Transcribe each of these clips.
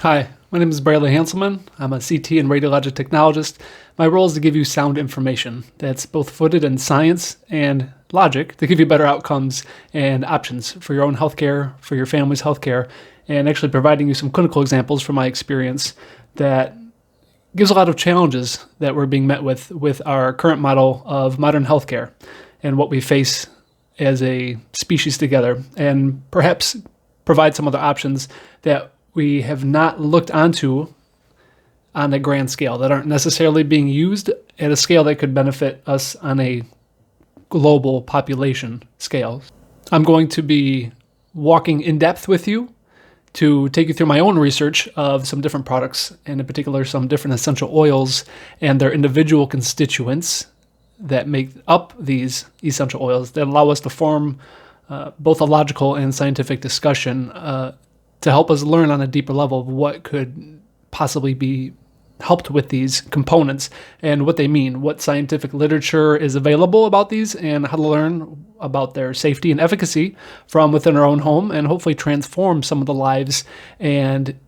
Hi, my name is Bradley Hanselman. I'm a CT and radiologic technologist. My role is to give you sound information that's both footed in science and logic to give you better outcomes and options for your own healthcare, for your family's healthcare, and actually providing you some clinical examples from my experience that gives a lot of challenges that we're being met with our current model of modern healthcare and what we face as a species together, and perhaps provide some other options that we have not looked onto on a grand scale, that aren't necessarily being used at a scale that could benefit us on a global population scale. I'm going to be walking in depth with you to take you through my own research of some different products, and in particular some different essential oils and their individual constituents that make up these essential oils that allow us to form both a logical and scientific discussion to help us learn on a deeper level of what could possibly be helped with these components and what they mean, what scientific literature is available about these, and how to learn about their safety and efficacy from within our own home, and hopefully transform some of the lives and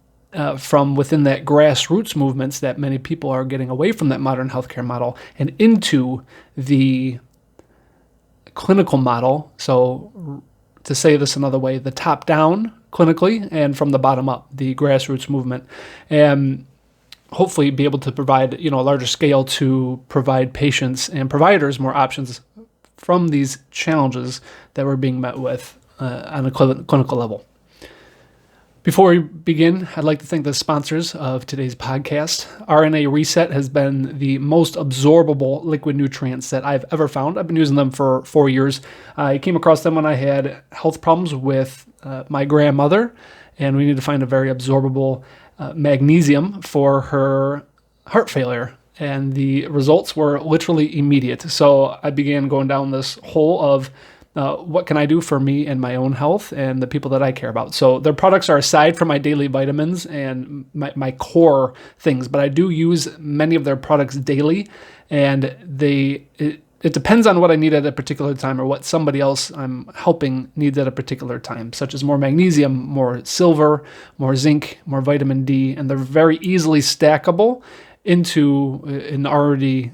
from within that grassroots movements that many people are getting away from that modern healthcare model and into the clinical model. So to say this another way, the top-down clinically, and from the bottom up, the grassroots movement, and hopefully be able to provide, a larger scale to provide patients and providers more options from these challenges that we're being met with on a clinical level. Before we begin, I'd like to thank the sponsors of today's podcast. RNA Reset has been the most absorbable liquid nutrients that I've ever found. I've been using them for 4 years. I came across them when I had health problems with my grandmother, and we needed to find a very absorbable magnesium for her heart failure. And the results were literally immediate. So I began going down this hole of what can I do for me and my own health and the people that I care about. So their products are aside from my daily vitamins and my core things, but I do use many of their products daily, and it depends on what I need at a particular time or what somebody else I'm helping needs at a particular time, such as more magnesium, more silver, more zinc, more vitamin D, and they're very easily stackable into an already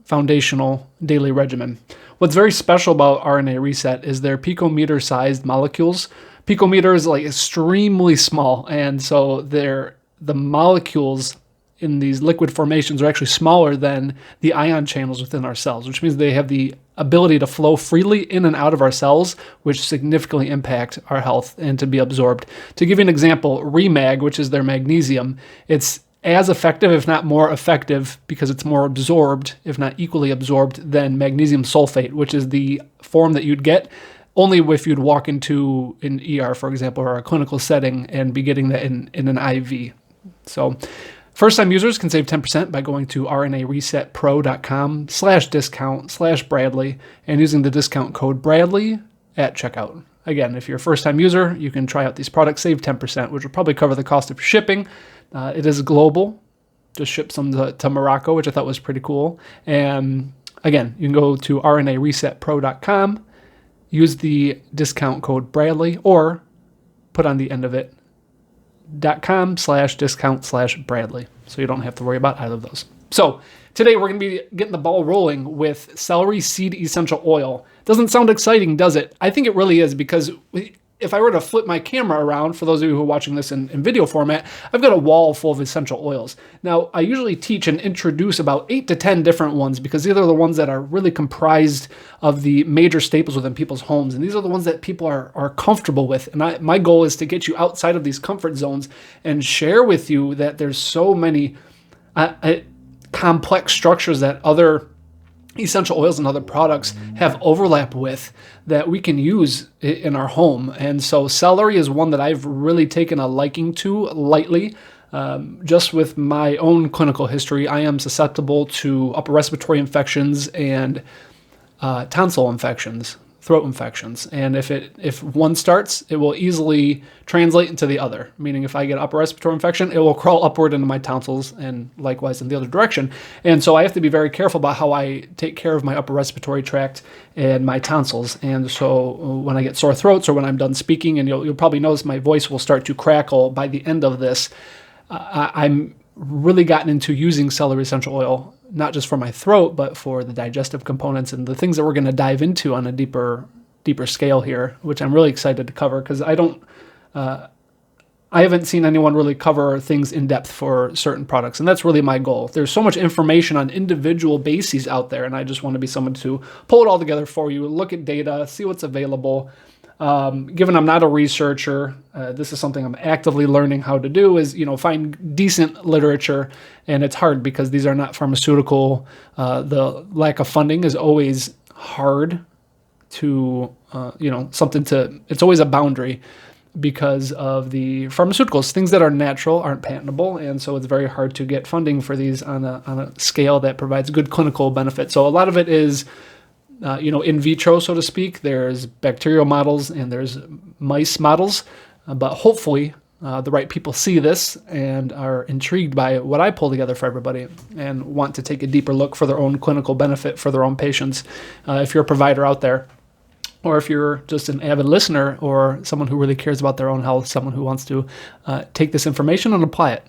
foundational daily regimen. What's very special about RNA Reset is their picometer-sized molecules. Picometer is like extremely small, and so the molecules in these liquid formations are actually smaller than the ion channels within our cells, which means they have the ability to flow freely in and out of our cells, which significantly impact our health and to be absorbed. To give you an example, Remag, which is their magnesium, it's as effective, if not more effective, because it's more absorbed, if not equally absorbed, than magnesium sulfate, which is the form that you'd get only if you'd walk into an ER, for example, or a clinical setting and be getting that in an IV. So first-time users can save 10% by going to rnaresetpro.com/discount/Bradley and using the discount code Bradley at checkout. Again, if you're a first-time user, you can try out these products, save 10%, which will probably cover the cost of your shipping. It is global. Just shipped some to Morocco, which I thought was pretty cool. And again, you can go to rnaresetpro.com, use the discount code Bradley, or put on the end of it .com/discount/Bradley. So you don't have to worry about either of those. So today we're going to be getting the ball rolling with celery seed essential oil. Doesn't sound exciting, does it? I think it really is, because if I were to flip my camera around, for those of you who are watching this in video format, I've got a wall full of essential oils. Now, I usually teach and introduce about 8 to 10 different ones, because these are the ones that are really comprised of the major staples within people's homes, and these are the ones that people are comfortable with. And my goal is to get you outside of these comfort zones and share with you that there's so many complex structures that other essential oils and other products have overlap with that we can use in our home. And so celery is one that I've really taken a liking to lately. Just with my own clinical history, I am susceptible to upper respiratory infections and tonsil infections, throat infections. And if one starts, it will easily translate into the other, meaning if I get upper respiratory infection, it will crawl upward into my tonsils and likewise in the other direction. And so I have to be very careful about how I take care of my upper respiratory tract and my tonsils. And so when I get sore throats or when I'm done speaking, and you'll probably notice my voice will start to crackle by the end of this, I'm really gotten into using celery essential oil, not just for my throat, but for the digestive components and the things that we're going to dive into on a deeper scale here, which I'm really excited to cover because I haven't seen anyone really cover things in depth for certain products, and that's really my goal. There's so much information on individual bases out there, and I just want to be someone to pull it all together for you, look at data, see what's available. Given I'm not a researcher, this is something I'm actively learning how to do, is, find decent literature, and it's hard because these are not pharmaceutical. The lack of funding is always hard to, it's always a boundary because of the pharmaceuticals. Things that are natural aren't patentable, and so it's very hard to get funding for these on a scale that provides good clinical benefit. So a lot of it is, in vitro, so to speak. There's bacterial models and there's mice models, but hopefully the right people see this and are intrigued by what I pull together for everybody and want to take a deeper look for their own clinical benefit for their own patients. If you're a provider out there, or if you're just an avid listener or someone who really cares about their own health, someone who wants to take this information and apply it.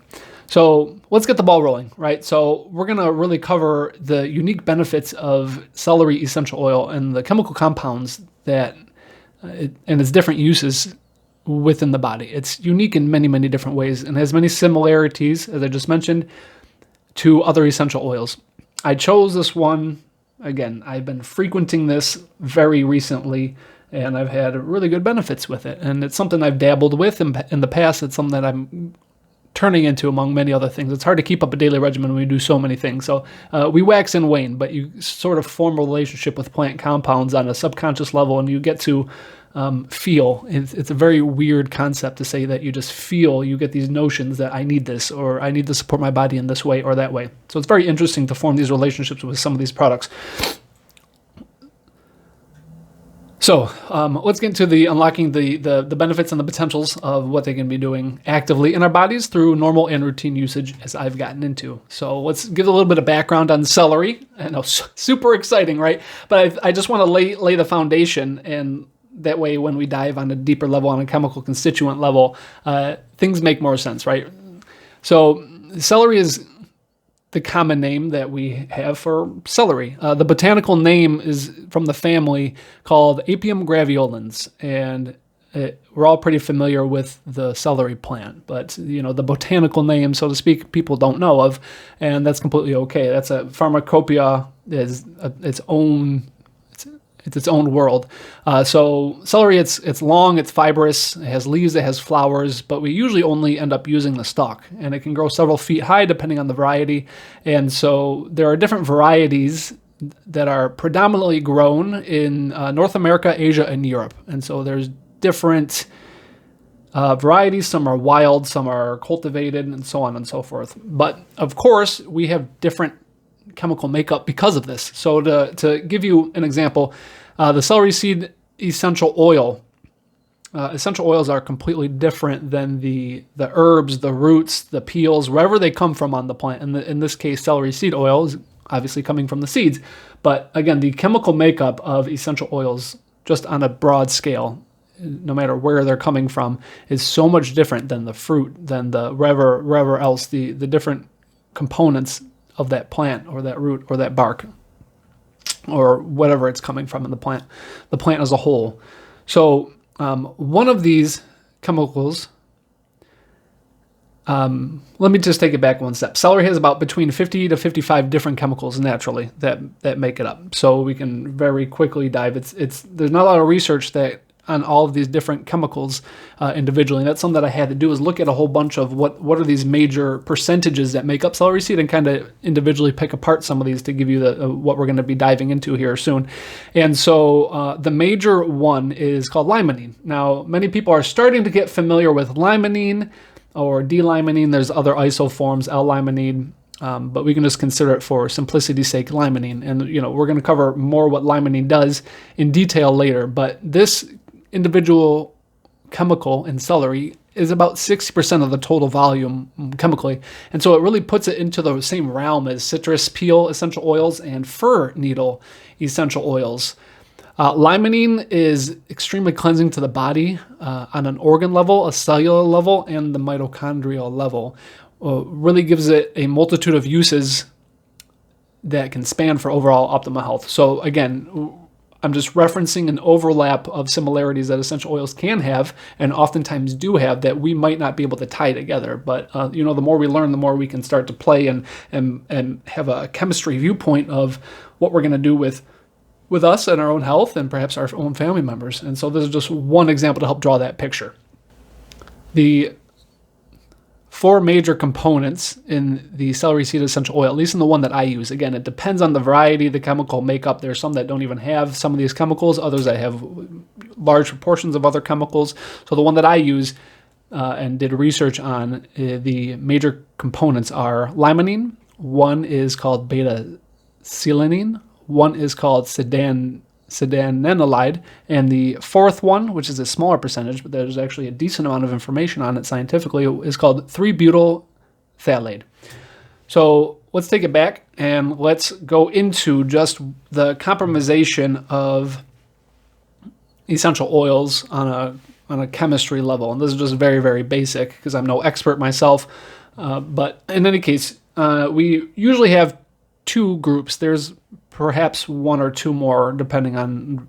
So let's get the ball rolling, right? So we're going to really cover the unique benefits of celery essential oil and the chemical compounds and its different uses within the body. It's unique in many, many different ways and has many similarities, as I just mentioned, to other essential oils. I chose this one. Again, I've been frequenting this very recently, and I've had really good benefits with it. And it's something I've dabbled with in the past. It's something that I'm turning into among many other things. It's hard to keep up a daily regimen when we do so many things. So we wax and wane, but you sort of form a relationship with plant compounds on a subconscious level, and you get to feel. It's a very weird concept to say that you just feel. You get these notions that I need this, or I need to support my body in this way or that way. So it's very interesting to form these relationships with some of these products. So let's get into the unlocking the benefits and the potentials of what they can be doing actively in our bodies through normal and routine usage, as I've gotten into. So let's give a little bit of background on celery. I know, super exciting, right? But I just want to lay the foundation, and that way when we dive on a deeper level, on a chemical constituent level, things make more sense, right? So celery is the common name that we have for celery. The botanical name is from the family called Apium graveolens, and we're all pretty familiar with the celery plant, but the botanical name, so to speak, people don't know of, and that's completely okay. That's a pharmacopoeia, is its own. It's its own world. So celery, it's long, it's fibrous, it has leaves, it has flowers, but we usually only end up using the stalk, and it can grow several feet high depending on the variety. And so there are different varieties that are predominantly grown in North America, Asia, and Europe. And so there's different varieties. Some are wild, some are cultivated, and so on and so forth. But of course, we have different chemical makeup because of this. So to give you an example, the celery seed essential oil. Essential oils are completely different than the herbs, the roots, the peels, wherever they come from on the plant. And in this case, celery seed oil is obviously coming from the seeds. But again, the chemical makeup of essential oils, just on a broad scale, no matter where they're coming from, is so much different than the fruit, than the wherever else, the different components of that plant or that root or that bark or whatever it's coming from in the plant as a whole. So one of these chemicals, let me just take it back one step. Celery has about between 50 to 55 different chemicals naturally that make it up. So we can very quickly dive. There's not a lot of research that on all of these different chemicals individually. And that's something that I had to do, is look at a whole bunch of what are these major percentages that make up celery seed, and kind of individually pick apart some of these to give you what we're going to be diving into here soon. And so the major one is called limonene. Now, many people are starting to get familiar with limonene or D-limonene. There's other isoforms, L-limonene, but we can just consider it for simplicity's sake limonene. And we're going to cover more what limonene does in detail later. But this individual chemical in celery is about 60% of the total volume chemically. And so it really puts it into the same realm as citrus peel essential oils and fir needle essential oils. Limonene is extremely cleansing to the body on an organ level, a cellular level, and the mitochondrial level. really gives it a multitude of uses that can span for overall optimal health. So again, I'm just referencing an overlap of similarities that essential oils can have and oftentimes do have that we might not be able to tie together. But the more we learn, the more we can start to play and have a chemistry viewpoint of what we're going to do with us and our own health and perhaps our own family members. And so this is just one example to help draw that picture. The 4 major components in the celery seed essential oil, at least in the one that I use. Again, it depends on the variety, the chemical makeup. There's some that don't even have some of these chemicals, others that have large proportions of other chemicals. So the one that I use and did research on, the major components are limonene. One is called Beta-Selinene. One is called Sedanenolide, and the 4th one, which is a smaller percentage, but there's actually a decent amount of information on it scientifically, is called 3-butylphthalate. So let's take it back and let's go into just the compromisation of essential oils on a chemistry level. And this is just very, very basic because I'm no expert myself. But in any case, we usually have 2 groups. There's perhaps 1 or 2 more, depending on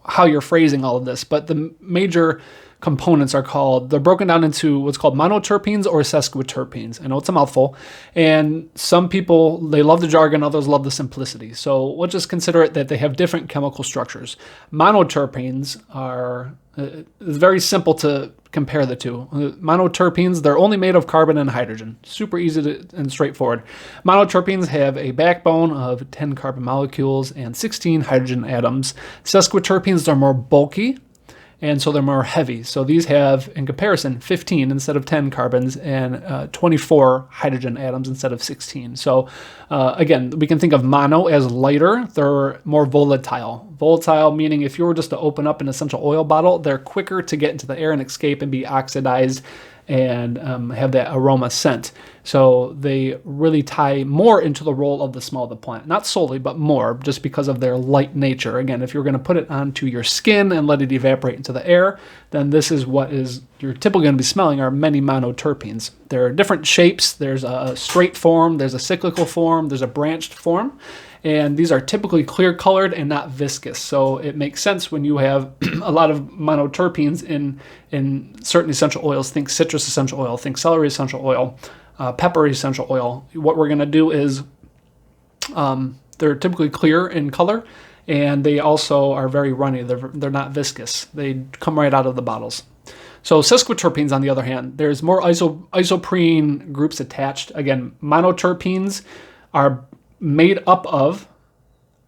how you're phrasing all of this. But the major components they're broken down into what's called monoterpenes or sesquiterpenes. I know it's a mouthful, and some people, they love the jargon, others love the simplicity. So let's just consider it that they have different chemical structures. Monoterpenes are it's very simple to compare the two. Monoterpenes, they're only made of carbon and hydrogen. Super easy and straightforward. Monoterpenes have a backbone of 10 carbon molecules and 16 hydrogen atoms. Sesquiterpenes are more bulky, and so they're more heavy. So these have, in comparison, 15 instead of 10 carbons and 24 hydrogen atoms instead of 16. So again, we can think of mono as lighter. They're more volatile. Volatile meaning if you were just to open up an essential oil bottle, they're quicker to get into the air and escape and be oxidized and have that aroma scent. So they really tie more into the role of the smell of the plant. Not solely, but more, just because of their light nature. Again, if you're going to put it onto your skin and let it evaporate into the air, then this is what you're typically going to be smelling are many monoterpenes. There are different shapes. There's a straight form, there's a cyclical form, there's a branched form. And these are typically clear colored and not viscous. So it makes sense when you have a lot of monoterpenes in certain essential oils. Think citrus essential oil, think celery essential oil, pepper essential oil. What we're going to do is they're typically clear in color, and they also are very runny. They're not viscous. They come right out of the bottles. So sesquiterpenes, on the other hand, there's more isoprene groups attached. Again, monoterpenes are made up of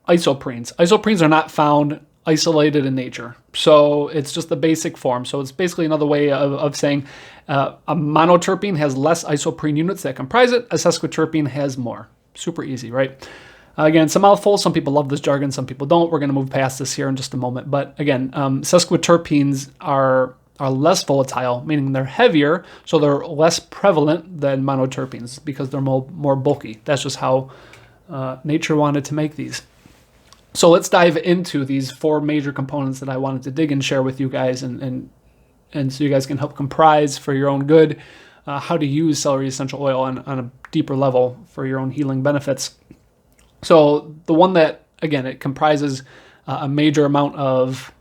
isoprenes. Isoprenes are not found isolated in nature. So it's just the basic form. So it's basically another way of saying a monoterpene has less isoprene units that comprise it. A sesquiterpene has more. Super easy, right? Again, it's a mouthful. Some people love this jargon. Some people don't. We're going to move past this here in just a moment. But again, sesquiterpenes are less volatile, meaning they're heavier, so they're less prevalent than monoterpenes because they're more bulky. That's just how nature wanted to make these. So let's dive into these 4 major components that I wanted to dig and share with you guys, and so you guys can help comprise for your own good how to use celery essential oil on a deeper level for your own healing benefits. So the one that, again, it comprises a major amount of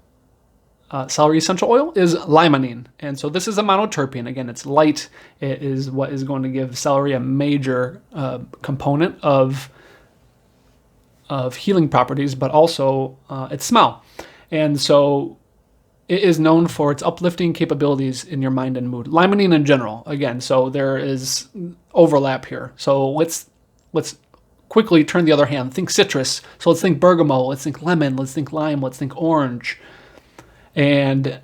celery essential oil is limonene. And so this is a monoterpene. Again, it's light. It is what is going to give celery a major component of healing properties, but also its smell. And so it is known for its uplifting capabilities in your mind and mood. Limonene in general, again, so there is overlap here. So let's quickly turn the other hand. Think citrus. So let's think bergamot, let's think lemon, let's think lime, let's think orange, and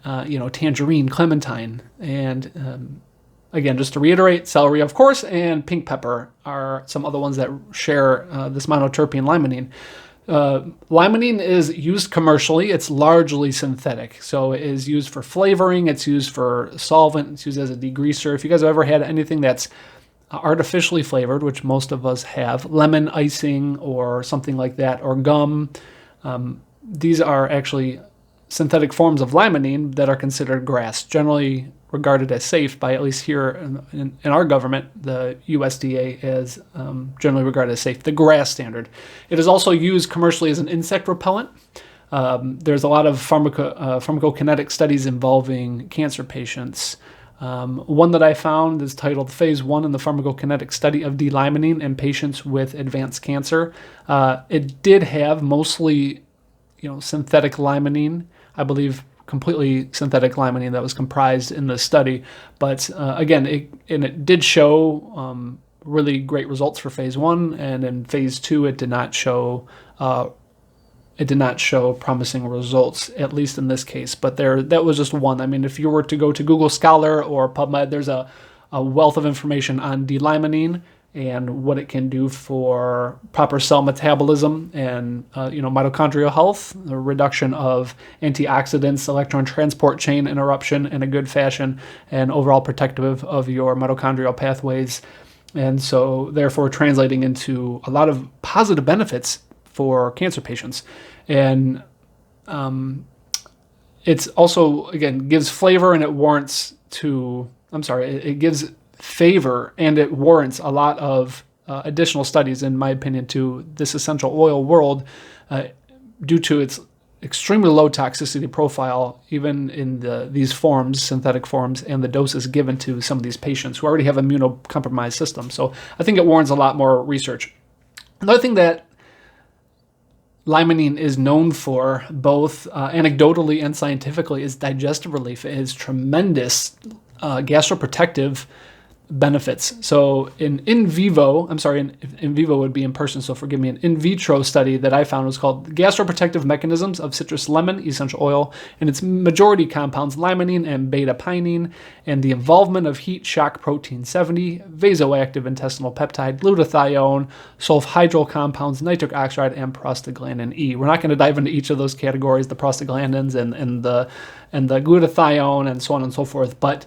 tangerine, clementine, and again, just to reiterate, celery, of course, and pink pepper are some other ones that share this monoterpene limonene. Limonene is used commercially. It's largely synthetic. So it is used for flavoring. It's used for solvent. It's used as a degreaser. If you guys have ever had anything that's artificially flavored, which most of us have, lemon icing or something like that, or gum, these are actually synthetic forms of limonene that are considered grass. Generally, regarded as safe by, at least here in our government, the USDA, is generally regarded as safe, the GRAS standard. It is also used commercially as an insect repellent. There's a lot of pharmacokinetic studies involving cancer patients. One that I found is titled Phase 1 in the Pharmacokinetic Study of D-Limonene in Patients with Advanced Cancer. It did have mostly, synthetic limonene, I believe completely synthetic limonene that was comprised in the study. But again, it did show really great results for Phase 1, and in Phase 2 it did not show promising results, at least in this case. But that was just one. I mean, if you were to go to Google Scholar or PubMed, there's a wealth of information on D-limonene and what it can do for proper cell metabolism and mitochondrial health, the reduction of antioxidants, electron transport chain interruption in a good fashion, and overall protective of your mitochondrial pathways. And so therefore translating into a lot of positive benefits for cancer patients. And it's also, again, gives flavor and it warrants it gives favor and it warrants a lot of additional studies, in my opinion, to this essential oil world due to its extremely low toxicity profile, even in these forms, synthetic forms, and the doses given to some of these patients who already have immunocompromised systems. So I think it warrants a lot more research. Another thing that limonene is known for, both anecdotally and scientifically, is digestive relief. It has tremendous gastroprotective benefits. So in vivo would be in person, so forgive me, an in vitro study that I found was called Gastroprotective Mechanisms of Citrus Lemon Essential Oil, and its majority compounds limonene and beta-pinene, and the involvement of heat shock protein 70, vasoactive intestinal peptide, glutathione, sulfhydryl compounds, nitric oxide, and prostaglandin E. We're not going to dive into each of those categories, the prostaglandins and the glutathione and so on and so forth. But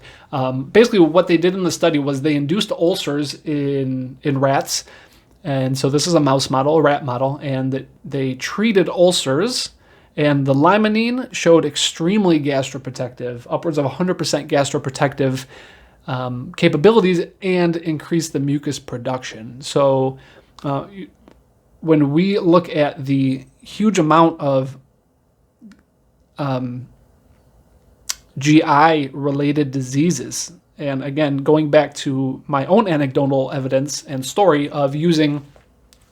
basically what they did in the study was they induced ulcers in rats. And so this is a mouse model, a rat model, and they treated ulcers, and the limonene showed extremely gastroprotective, upwards of 100% gastroprotective capabilities, and increased the mucus production. So when we look at the huge amount of GI-related diseases, and again, going back to my own anecdotal evidence and story of using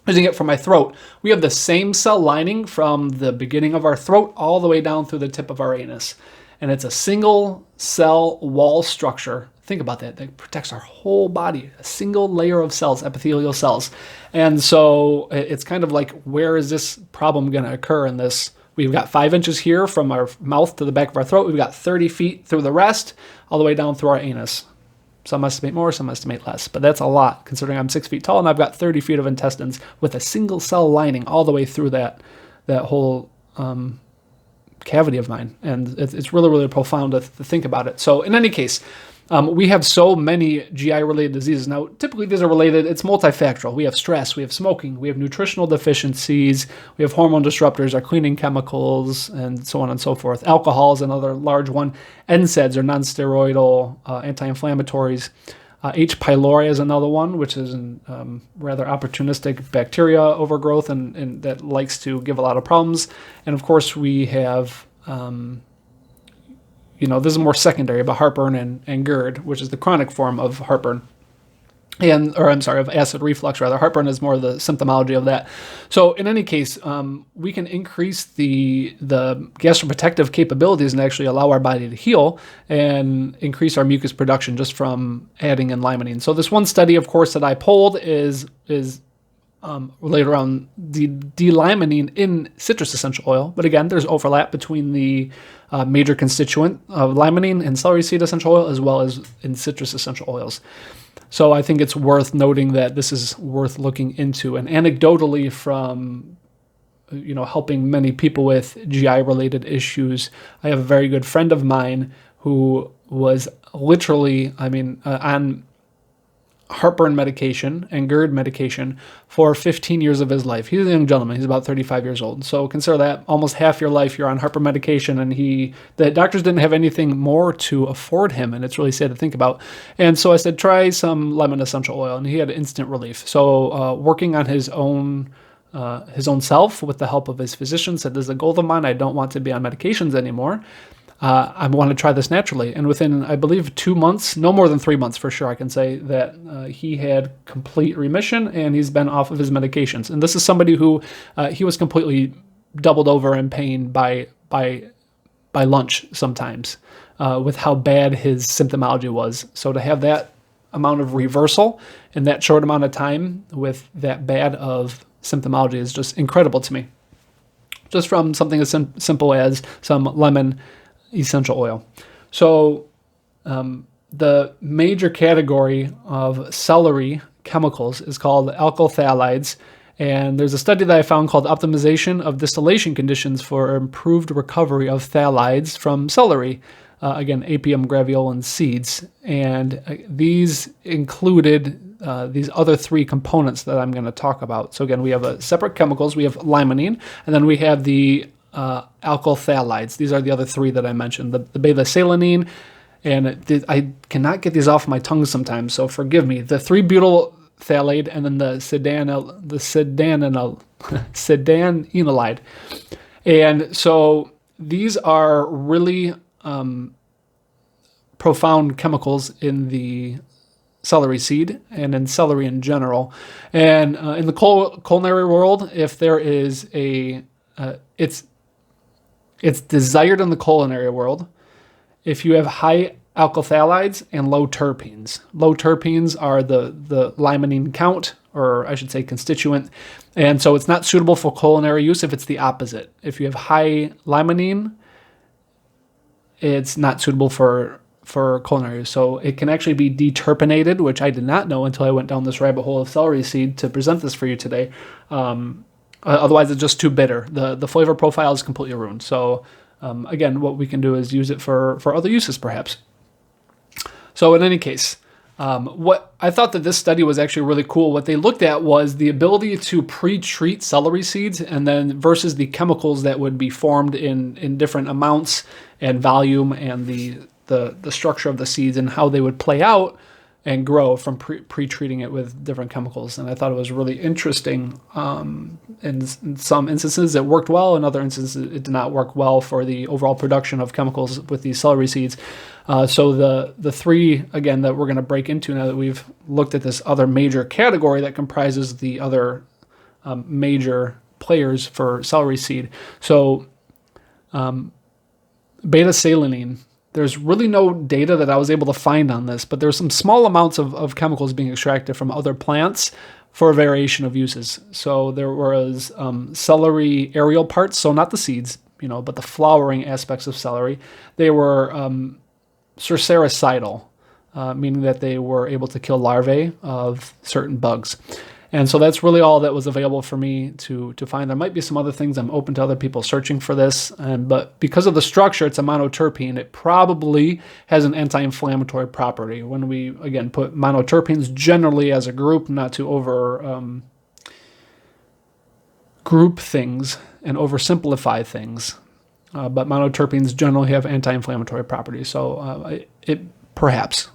it for my throat, we have the same cell lining from the beginning of our throat all the way down through the tip of our anus. And it's a single cell wall structure. Think about that. That protects our whole body, a single layer of cells, epithelial cells. And so it's kind of like, where is this problem going to occur in this? We've got 5 inches here from our mouth to the back of our throat. We've got 30 feet through the rest, all the way down through our anus. Some estimate more, some estimate less, but that's a lot considering I'm 6 feet tall and I've got 30 feet of intestines with a single cell lining all the way through that whole cavity of mine. And it's really, really profound to think about it. So in any case, we have so many GI-related diseases. Now, typically these are related, it's multifactorial. We have stress, we have smoking, we have nutritional deficiencies, we have hormone disruptors, our cleaning chemicals, and so on and so forth. Alcohol is another large one. NSAIDs are non-steroidal anti-inflammatories. H. pylori is another one, which is rather opportunistic bacteria overgrowth and that likes to give a lot of problems. And of course, we have this is more secondary, but heartburn and GERD, which is the chronic form of heartburn, of acid reflux rather. Heartburn is more the symptomology of that. So in any case, we can increase the gastroprotective capabilities and actually allow our body to heal and increase our mucus production just from adding in limonene. So this one study, of course, that I polled is related around the D-limonene in citrus essential oil. But again, there's overlap between the major constituent of limonene and celery seed essential oil, as well as in citrus essential oils. So I think it's worth noting that this is worth looking into. And anecdotally, from helping many people with GI-related issues, I have a very good friend of mine who was literally, on heartburn medication and GERD medication for 15 years of his life. He's a young gentleman. He's about 35 years old. So consider that almost half your life you're on heartburn medication, and the doctors didn't have anything more to afford him, and it's really sad to think about. And so I said, try some lemon essential oil, and he had instant relief. So working on his own self with the help of his physician, said, "This is a goal of mine. I don't want to be on medications anymore. I want to try this naturally." And within, I believe, 2 months, no more than 3 months for sure, I can say that he had complete remission, and he's been off of his medications. And this is somebody who he was completely doubled over in pain by lunch sometimes with how bad his symptomology was. So to have that amount of reversal in that short amount of time with that bad of symptomology is just incredible to me. Just from something as simple as some lemon essential oil. So the major category of celery chemicals is called Alkylphthalides, and there's a study that I found called Optimization of Distillation Conditions for Improved Recovery of Phthalides from Celery, again, Apium graveolens seeds, and these included these other three components that I'm going to talk about. So again, we have separate chemicals. We have limonene, and then we have the alkylphthalides. These are the other three that I mentioned, the Beta-Selinene, and I cannot get these off my tongue sometimes, so forgive me. The 3-butyl phthalate, and then the Sedanenolide. And so these are really profound chemicals in the celery seed and in celery in general. And in the culinary world, if there is it's desired in the culinary world if you have high alkylphthalides and low terpenes. Low terpenes are the limonene count, or I should say constituent, and so it's not suitable for culinary use if it's the opposite. If you have high limonene, it's not suitable for culinary use. So it can actually be deterpenated, which I did not know until I went down this rabbit hole of celery seed to present this for you today. Otherwise, it's just too bitter. The flavor profile is completely ruined. So again, what we can do is use it for other uses, perhaps. So in any case, what I thought that this study was actually really cool. What they looked at was the ability to pre-treat celery seeds, and then versus the chemicals that would be formed in different amounts and volume, and the structure of the seeds and how they would play out and grow from pre-treating it with different chemicals. And I thought it was really interesting. In some instances it worked well, in other instances it did not work well for the overall production of chemicals with these celery seeds. So the three, again, that we're going to break into now that we've looked at this other major category that comprises the other major players for celery seed. So Beta-Selinene, there's really no data that I was able to find on this, but there's some small amounts of chemicals being extracted from other plants for a variation of uses. So there was celery aerial parts, so not the seeds, but the flowering aspects of celery. They were cercericidal, meaning that they were able to kill larvae of certain bugs. And so that's really all that was available for me to find. There might be some other things. I'm open to other people searching for this. But because of the structure, it's a monoterpene. It probably has an anti-inflammatory property. When we, again, put monoterpenes generally as a group, not to over group things and oversimplify things. But monoterpenes generally have anti-inflammatory properties. So it perhaps...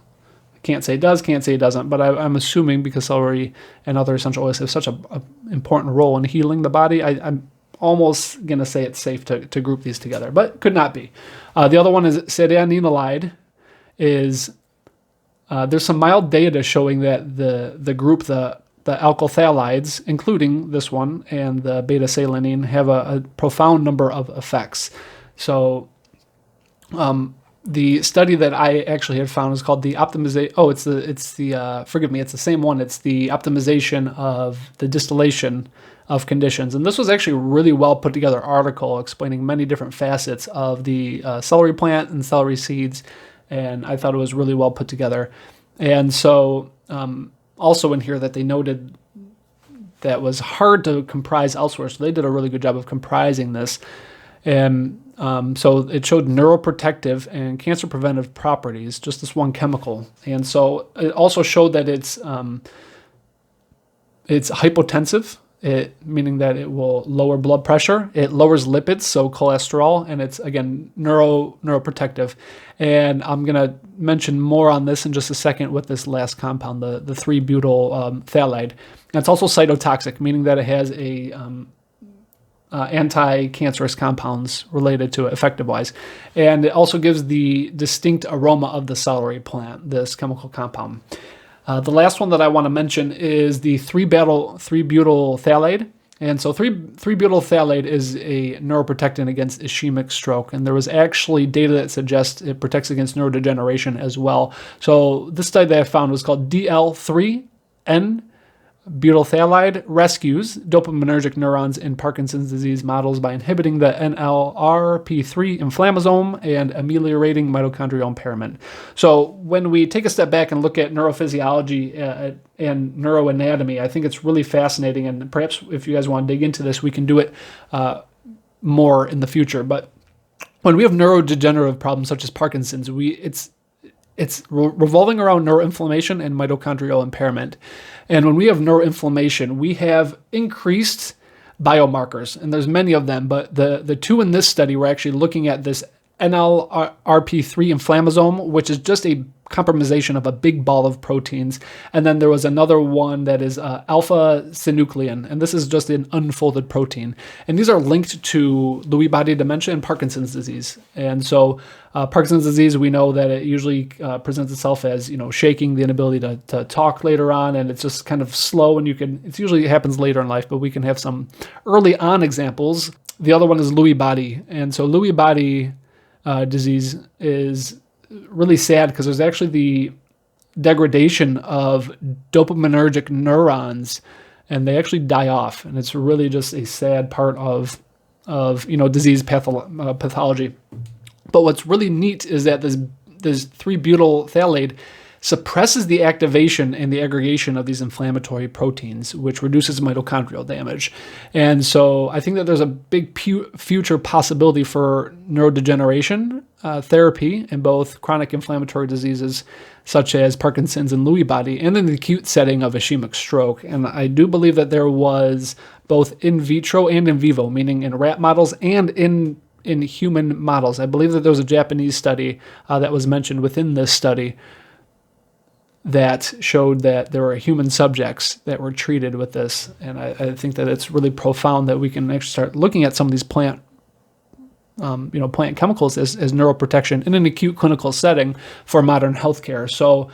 Can't say it does, can't say it doesn't, but I'm assuming because celery and other essential oils have such an important role in healing the body, I'm almost going to say it's safe to group these together, but could not be. The other one is Sedanenolide. There's some mild data showing that the group, the alkylphthalides, including this one, and the Beta-Selinene, have a profound number of effects. So... the study that I actually had found is called the optimization. Oh, it's the same one. It's the optimization of the distillation of conditions. And this was actually a really well put together article explaining many different facets of the celery plant and celery seeds. And I thought it was really well put together. And so also in here that they noted that was hard to comprise elsewhere. So they did a really good job of comprising this. And So it showed neuroprotective and cancer preventive properties, just this one chemical. And so it also showed that it's hypotensive, meaning that it will lower blood pressure. It lowers lipids, so cholesterol, and it's, again, neuroprotective. And I'm going to mention more on this in just a second with this last compound, the 3-butyl phthalate. And it's also cytotoxic, meaning that it has a anti-cancerous compounds related to it, effective-wise. And it also gives the distinct aroma of the celery plant, this chemical compound. The last one that I want to mention is the 3-butyl phthalate. And so 3-butyl phthalate is a neuroprotectant against ischemic stroke. And there was actually data that suggests it protects against neurodegeneration as well. So this study that I found was called DL3N butylphthalide rescues dopaminergic neurons in Parkinson's disease models by inhibiting the NLRP3 inflammasome and ameliorating mitochondrial impairment. So when we take a step back and look at neurophysiology and neuroanatomy, I think it's really fascinating. And perhaps if you guys want to dig into this, we can do it more in the future. But when we have neurodegenerative problems such as Parkinson's, it's revolving around neuroinflammation and mitochondrial impairment. And when we have neuroinflammation, we have increased biomarkers, and there's many of them, but the two in this study were actually looking at this NLRP3 inflammasome, which is just a compromisation of a big ball of proteins. And then there was another one that is alpha-synuclein, and this is just an unfolded protein. And these are linked to Lewy body dementia and Parkinson's disease. And so Parkinson's disease, we know that it usually presents itself as, shaking, the inability to talk later on, and it's just kind of slow, and it usually happens later in life, but we can have some early on examples. The other one is Lewy body. And so Lewy body disease is really sad because there's actually the degradation of dopaminergic neurons, and they actually die off. And it's really just a sad part of disease pathology. But what's really neat is that this 3-butyl phthalate suppresses the activation and the aggregation of these inflammatory proteins, which reduces mitochondrial damage. And so I think that there's a big future possibility for neurodegeneration therapy in both chronic inflammatory diseases such as Parkinson's and Lewy body, and in the acute setting of ischemic stroke. And I do believe that there was both in vitro and in vivo, meaning in rat models and in human models. I believe that there was a Japanese study that was mentioned within this study that showed that there were human subjects that were treated with this. And I think that it's really profound that we can actually start looking at some of these plant chemicals as neuroprotection in an acute clinical setting for modern healthcare. So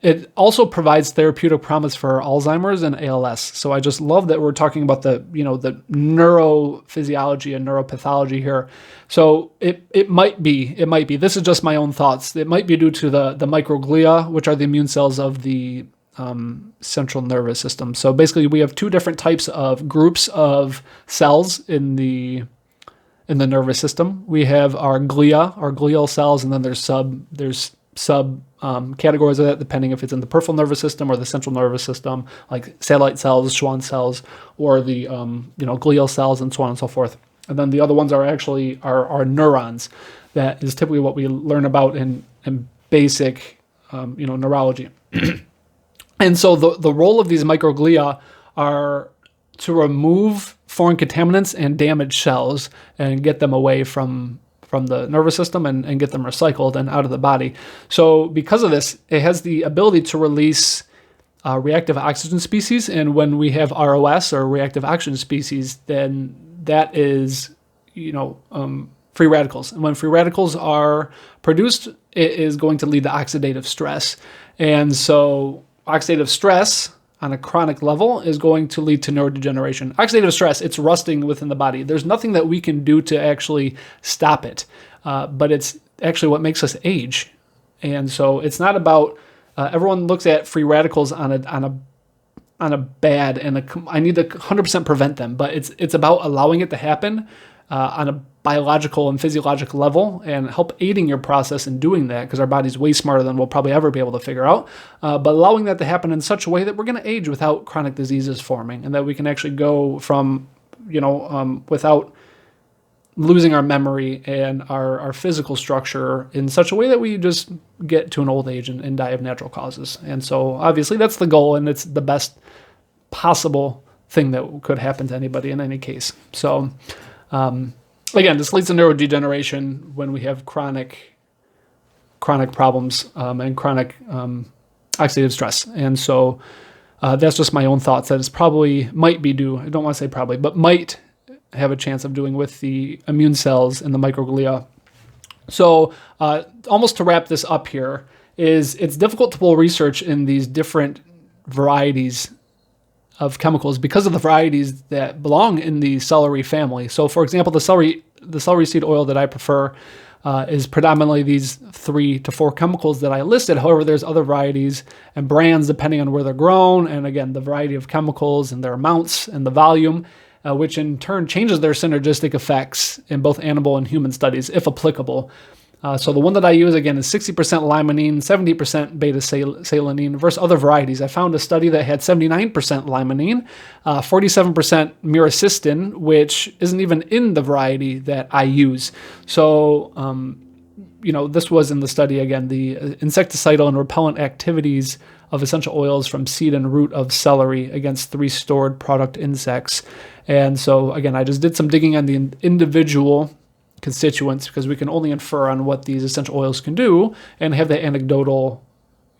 it also provides therapeutic promise for Alzheimer's and ALS. So I just love that we're talking about the neurophysiology and neuropathology here. So it might be, this is just my own thoughts. It might be due to the microglia, which are the immune cells of the central nervous system. So basically we have two different types of groups of cells in the nervous system. We have our glia, our glial cells, and then there's sub categories of that depending if it's in the peripheral nervous system or the central nervous system, like satellite cells, Schwann cells, or the glial cells, and so on and so forth. And then the other ones are actually our neurons. That is typically what we learn about in basic neurology. And so the role of these microglia are to remove foreign contaminants and damaged cells and get them away from the nervous system and get them recycled and out of the body. So because of this, it has the ability to release reactive oxygen species. And when we have ROS, or reactive oxygen species, then that is, free radicals. And when free radicals are produced, it is going to lead to oxidative stress. And so oxidative stress on a chronic level is going to lead to neurodegeneration. Oxidative stress, it's rusting within the body. There's nothing that we can do to actually stop it, but it's actually what makes us age. And so it's not about, everyone looks at free radicals on a bad, and I need to 100% prevent them, but it's about allowing it to happen on a biological and physiological level, and help aiding your process in doing that, because our body's way smarter than we'll probably ever be able to figure out, but allowing that to happen in such a way that we're going to age without chronic diseases forming, and that we can actually go from, without losing our memory and our physical structure in such a way that we just get to an old age and die of natural causes. And so obviously that's the goal, and it's the best possible thing that could happen to anybody in any case. So again, this leads to neurodegeneration when we have chronic problems and chronic oxidative stress. And so that's just my own thoughts that it's probably might be due. I don't want to say probably, but might have a chance of doing with the immune cells and the microglia. So almost to wrap this up here, is it's difficult to pull research in these different varieties of chemicals because of the varieties that belong in the celery family. So for example, the celery seed oil that I prefer is predominantly these 3 to 4 chemicals that I listed. However, there's other varieties and brands depending on where they're grown, and again, the variety of chemicals and their amounts and the volume, which in turn changes their synergistic effects in both animal and human studies, if applicable. So the one that I use, again, is 60% limonene, 70% beta-selinene versus other varieties. I found a study that had 79% limonene, 47% myrcestin, which isn't even in the variety that I use. So, this was in the study, again, the insecticidal and repellent activities of essential oils from seed and root of celery against 3 stored product insects. And so, again, I just did some digging on the individual constituents because we can only infer on what these essential oils can do and have the anecdotal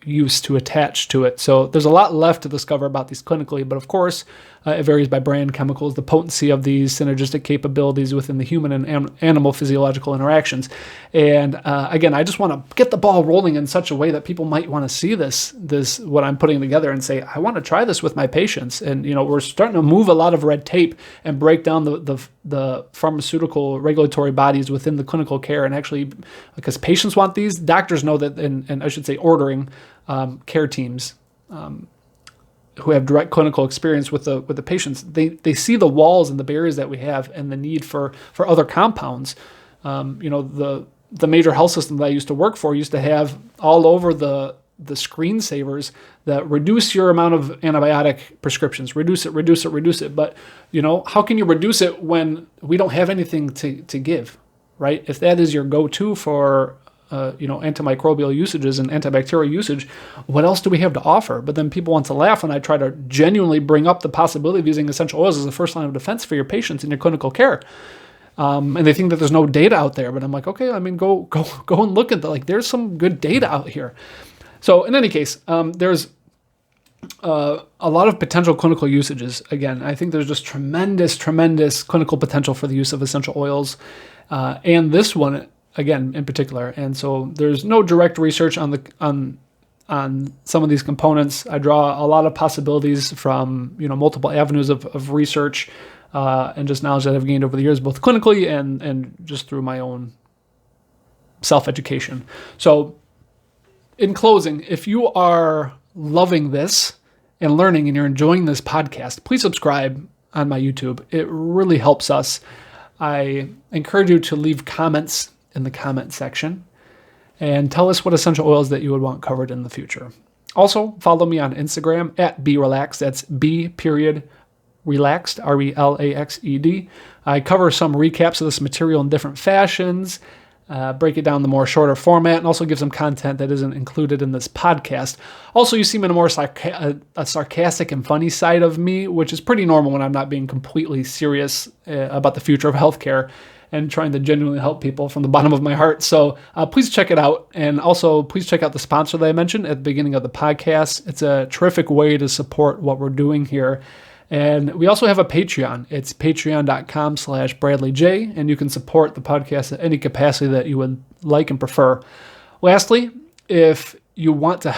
use to attach to it. So there's a lot left to discover about these clinically, but of course, it varies by brand, chemicals, the potency of these synergistic capabilities within the human and animal physiological interactions. And again, I just want to get the ball rolling in such a way that people might want to see this what I'm putting together and say, I want to try this with my patients. And we're starting to move a lot of red tape and break down the pharmaceutical regulatory bodies within the clinical care. And actually, because patients want these, doctors know that, and I should say ordering care teams who have direct clinical experience with the patients, they see the walls and the barriers that we have and the need for other compounds. The major health system that I used to work for used to have all over the screensavers that reduce your amount of antibiotic prescriptions, reduce it. But, how can you reduce it when we don't have anything to give, right? If that is your go-to for antimicrobial usages and antibacterial usage, what else do we have to offer? But then people want to laugh when I try to genuinely bring up the possibility of using essential oils as a first line of defense for your patients in your clinical care. And they think that there's no data out there, but I'm like, okay, go and look at there's some good data out here. So in any case, there's a lot of potential clinical usages. Again, I think there's just tremendous clinical potential for the use of essential oils, and this one, again, in particular. And so there's no direct research on some of these components. I draw a lot of possibilities from, multiple avenues of research and just knowledge that I've gained over the years, both clinically and just through my own self-education. So in closing, if you are loving this and learning and you're enjoying this podcast, please subscribe on my YouTube. It really helps us. I encourage you to leave comments in the comment section and tell us what essential oils that you would want covered in the future. Also, follow me on Instagram at @BRelaxed. That's B.relaxed, RELAXED. I cover some recaps of this material in different fashions, break it down in the more shorter format, and also give some content that isn't included in this podcast. Also, you see me in a more sarcastic and funny side of me, which is pretty normal when I'm not being completely serious about the future of healthcare and trying to genuinely help people from the bottom of my heart. So please check it out. And also, please check out the sponsor that I mentioned at the beginning of the podcast. It's a terrific way to support what we're doing here. And we also have a Patreon. It's patreon.com/BradleyJ, and you can support the podcast at any capacity that you would like and prefer. Lastly, if you want your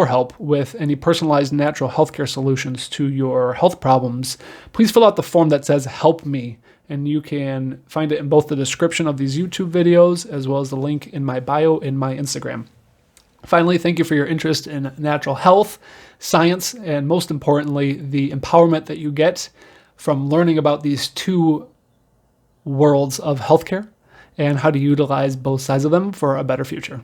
help with any personalized natural healthcare solutions to your health problems, please fill out the form that says "Help Me." And you can find it in both the description of these YouTube videos as well as the link in my bio in my Instagram. Finally, thank you for your interest in natural health, science, and most importantly, the empowerment that you get from learning about these two worlds of healthcare and how to utilize both sides of them for a better future.